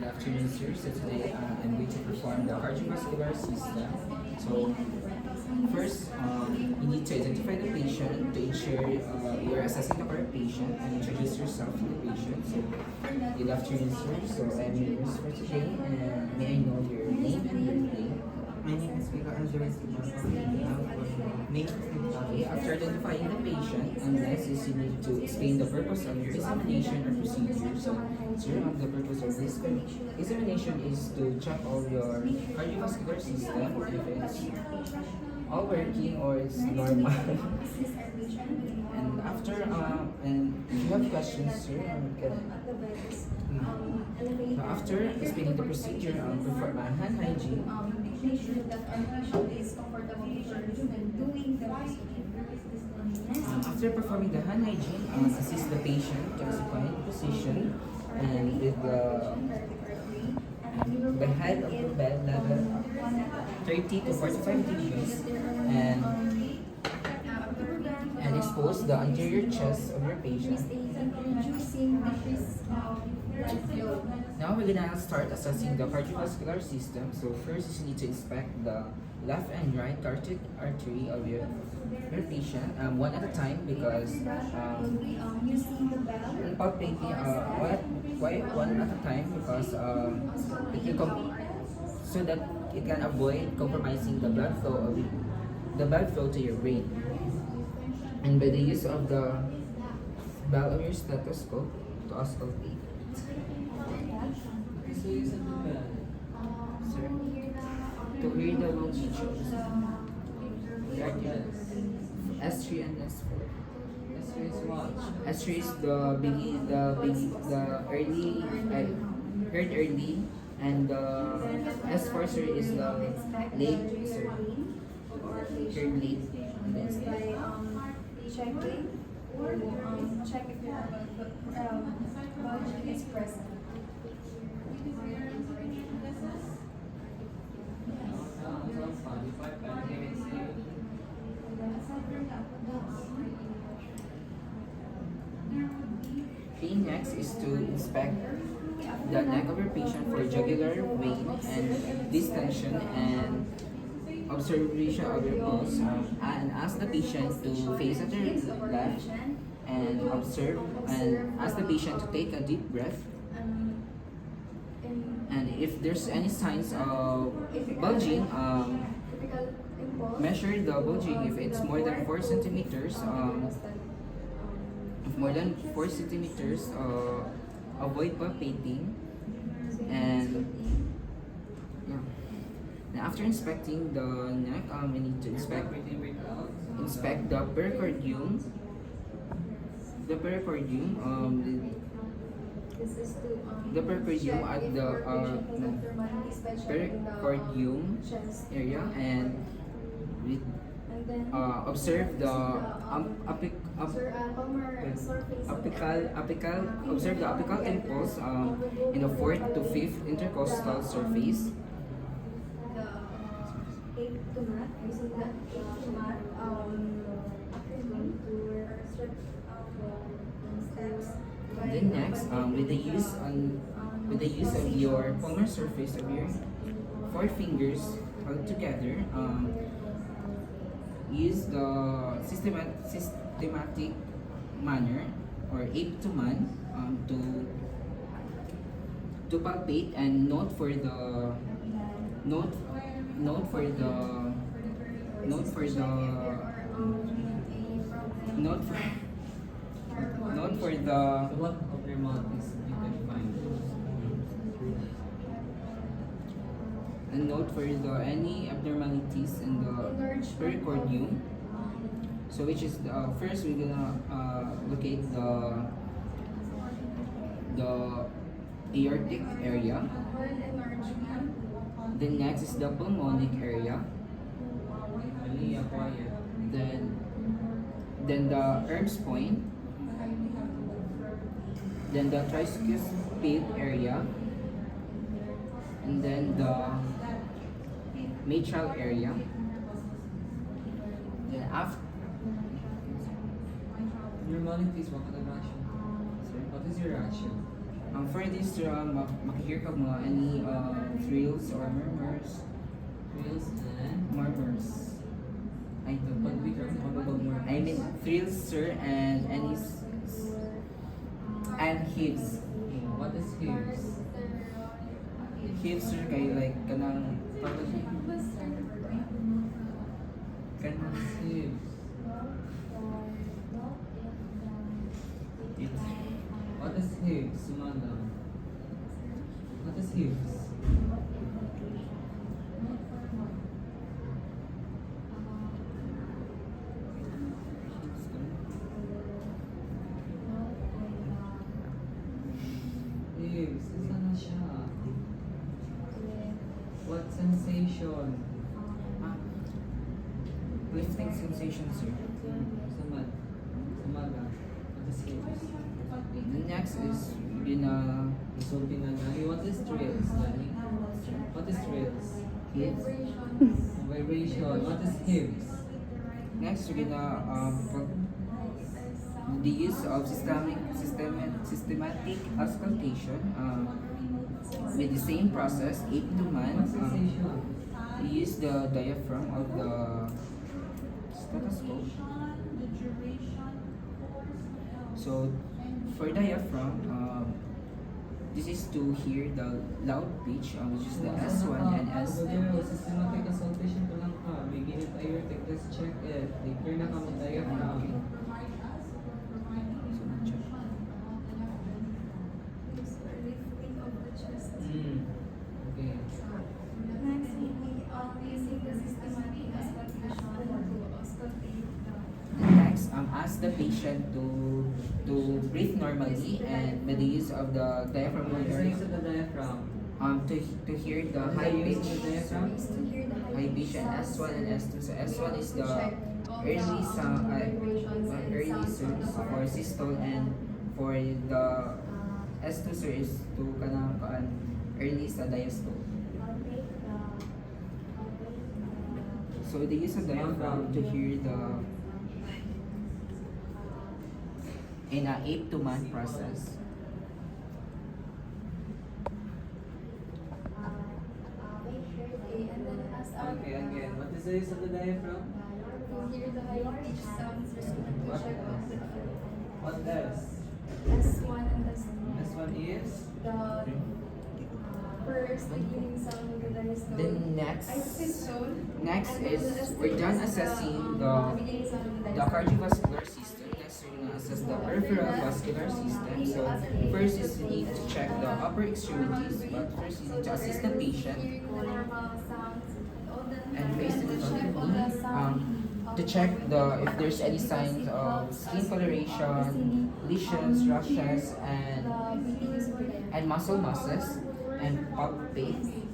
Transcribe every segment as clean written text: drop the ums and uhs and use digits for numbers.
afternoon, sir. So today I'm going to perform the cardiovascular system. So first, you need to identify the patient to ensure you're assessing the correct patient and introduce yourself to the patient. So good afternoon, sir. So I'm your host for today, and may I know your name and birthday? My name is Vika Andres Okay, after identifying the patient, next is you need to explain the purpose of your examination or procedure. So, sir, the purpose of this examination is to check all your cardiovascular system, if it's all working or it's normal. And after, and if you have questions, sir, you can. So after explaining the procedure, perform hand hygiene. Make sure that our patient is comfortable before doing the procedure. After performing the hand hygiene, assist the patient to a supine position and with the head of the bed level 30 to 45 degrees and expose the anterior chest of your patient. Now we're gonna start assessing the cardiovascular system. So first you need to inspect the left and right carotid artery of your patient, one at a time because palpating why one at a time because it can so that it can avoid compromising the blood flow to your brain. And by the use of the bell of your stethoscope to auscultate. Sir, to hear the longitudes. S3 and S4. S3 is what? S3 is the early, heard early, and the S4 sir is the late, sir. Heard late. Checking or check if your body is present. Okay, next is to inspect the neck of your patient for jugular vein and distension and observation of your pulse, and ask the patient to face at their left and observe and ask the patient to take a deep breath, and if there's any signs of bulging, measure the bulging if it's more than 4 centimeters. If more than 4 centimeters, avoid palpating. And yeah. Now after inspecting the neck, we need to inspect the pericardium. The pericardium, the pericardium at the pericardium area, and with observe the observe the apical impulse in the 4th to 5th intercostal surface. Then next, with the use of your palmar surface of your 4 fingers held together, use the systematic manner or ape to man to palpate and note for the note note for the note for the note for note for the What of your mouth is you can find? and note for the any abnormalities in the pericardium. So which is the first we're gonna locate the aortic area. Then next is the pulmonic area. Really quiet. Then the Erb's point. Then the tricuspid area. And then the mitral area. Then after Your money, please, what kind of ration? Sorry? What is your ration? For this, makahear ka mga any thrills or murmurs. Feels and Murmurs. I don't pag become pag more. I mean thrills, sir, and any and hips. What is hips? Hips, sir, kay like kanang What is kanang hips? it's What is hips, madam? What is hips? Hips, isa na siya. What sensation? lifting sensation, sir. Samad. Samaga. What is hips? The next is gonna So, pinagay. What is thrills, Dani? What is thrills? hips. Vibration. What is hips? Next, we're gonna the use of systematic auscultation with the same process, 8 to What 1. sensation? We use the diaphragm of the stethoscope. So, for diaphragm, this is to hear the loud pitch, which is the S1 and S2. Systematic auscultation pa lang ka. May ginit aortic. Let's check it. Clear na ka mo diaphragm. Okay. So, check. Okay. Next, using the systematic auscultation to auscultate And next, ask the patient to breathe normally and with the use of the diaphragm What is area, use of the diaphragm? to hear the What is high the use pitch. of the diaphragm? is to hear the High pitch and S1 and S2. So S1 is the early sound, early sounds for systole, and for the S2, sir, is to kanang early sa diastole. So the use of diaphragm to hear the in a 8 to 1 process. And then as Okay, again. What is the use of the diaphragm? to hear the high pitch sounds to What? check on What else? S1 and S2. This one is? The first beginning sound of the diastole. Then next, Systole. next And then is the S2 we're done is assessing beginning sound of the diastole. cardiovascular system. Next, we're gonna assess the peripheral vascular system. So first is you need to check the upper extremities, but first you need to assist the patient and face the to check if there's any signs of skin coloration, lesions, rashes, and muscle masses and palpate.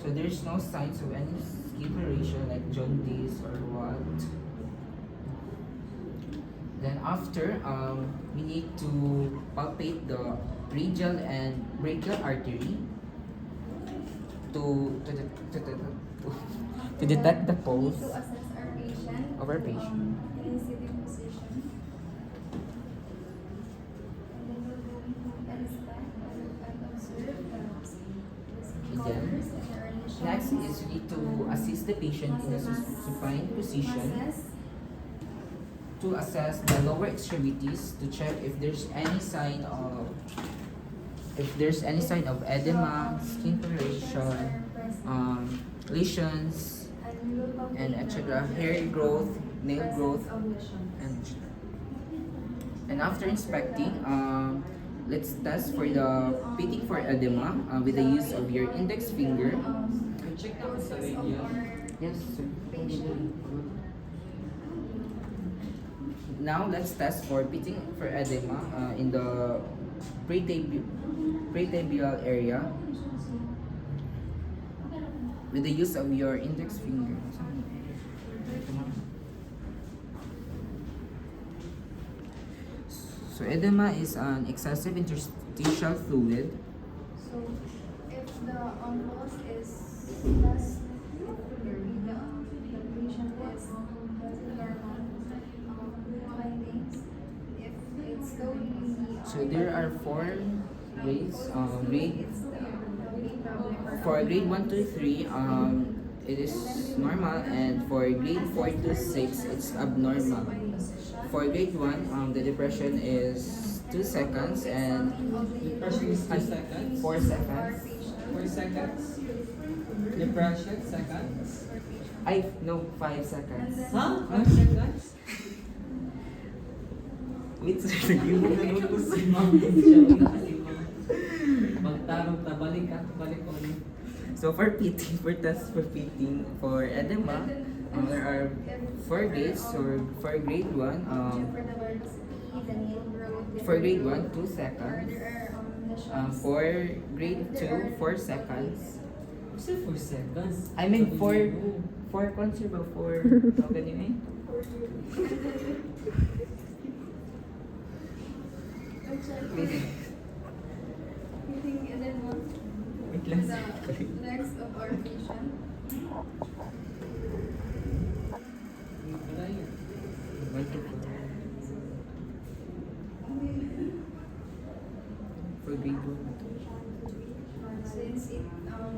So there's no signs of any skin coloration like jaundice or what. Then after, we need to palpate the radial and brachial artery to detect the pulse To assess our patient. of our patient. In sitting position. And then we're going to inspect and observe the colors and the early Next is we need to assist the patient in a supine position to assess the lower extremities to check if there's any sign of edema, skin coloration, lesions, and etc. Hair growth, nail growth, and after inspecting, let's test for the pitting for edema with the use of your index finger. Check naman sa radio. Yes, sir. Now let's test for pitting for edema in the pretabial area with the use of your index finger. So edema is an excessive interstitial fluid. So, if the pulse is less clearly, the patient is normal findings. If it's slowly So there are four grades. For grade 1 to 3, it is normal, and for grade 4 to 6, it's abnormal. For grade 1, the depression is 2 seconds, and Depression is 2 seconds. 4 seconds. 4 seconds. Depression, seconds. No, 5 seconds. Huh? 5 seconds? Wait, sir, yung ganun ko Si Ma'am, siya ang nakalimang. Magtarong na, balik at balik ulit. So for PT, for test for PT, for edema, there are 4 grades. So for grade 1, for grade 1, 2 seconds. For grade 2, 4 seconds. Kasi 4 seconds. I mean, Sabi niyo, for consider for tawag niyo eh? And then Wait lang. the next of our patient. wala yun. 1 to 4. For grade 1. Since it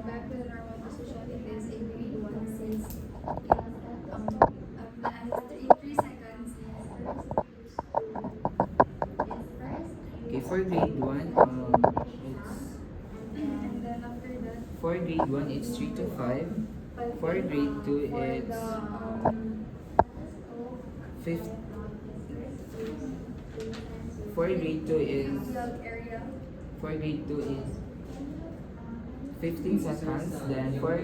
back to the normal position, it is a grade 1 since after 3 seconds. Okay, for grade 1, And then after that, for grade 1, it's 3 to 5. For grade 2, for it's the 5. For grade 2 is tibial area. for grade 2 is 15 seconds. Then for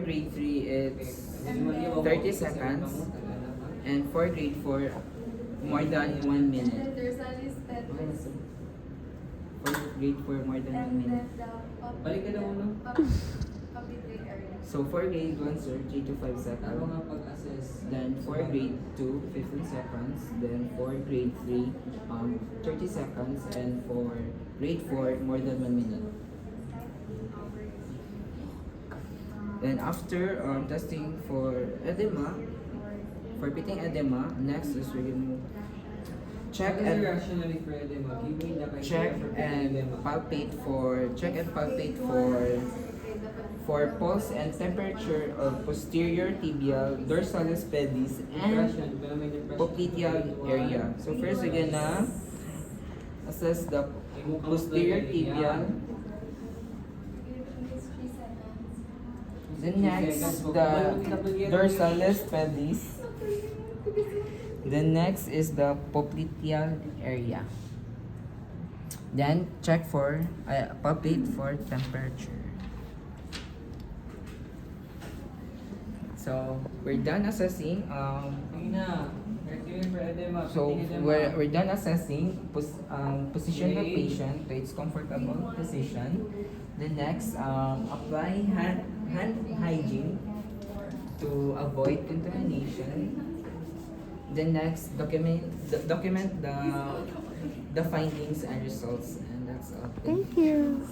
grade 3 it's 30 seconds. And for grade 4 more than 1 And minute. then there's a listed For grade 4 more than 1 and minute. then the Balik ka na uno. public area. So for grade 1 sir, 3 to 5 Ako seconds. nga pag-assess. Then for grade 2, 15 seconds. Then for grade 3, 30 seconds. And for grade 4, more than 1 minute. Then after testing for edema, for pitting edema, next is we're gonna check What is and your rationale for edema? Give me the criteria check for and edema. palpate for pulse and temperature of posterior tibial, dorsalis pedis, and Depression, pero may depression. popliteal area. So first we're gonna assess the posterior tibial. Then next, the dorsalis pedis. Then next is the popliteal area. Then check for palpate for temperature. So we're done assessing. Ayun na. Criteria for edema. So pitting edema. we're done assessing position the Okay. patient to its comfortable position. Then next, apply hand hygiene to avoid contamination. Then next, document the findings and results, and that's all. Thank you.